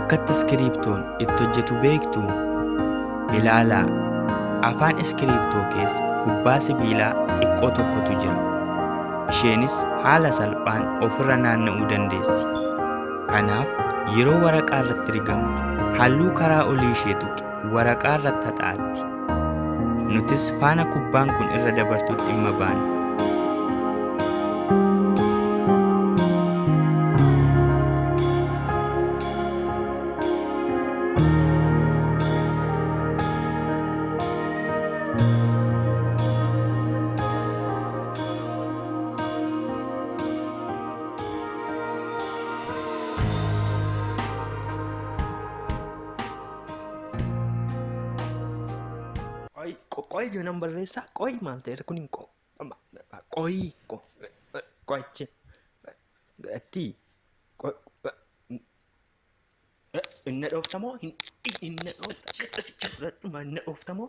akkatti iskiriiptoon itti hojjetu beektu? Ilaalaa, afaan iskiriiptoo keessa kubbaa sibiilaa xiqqoo tokkotu jira. Isheenis haala salphaan ofirra naanna'uu dandeessi. Kanaaf yeroo waraqaa irratti rigamtu halluu karaa olii ishee tuqi waraqaa irratti haxaa'atti. Nutis faana kubbaan kun irra dabartutti dhimma baana. Qoy jangan berresa, qoy malte kuning ko. Qoy ce. Berarti qoy inna of tamo inna of tamo.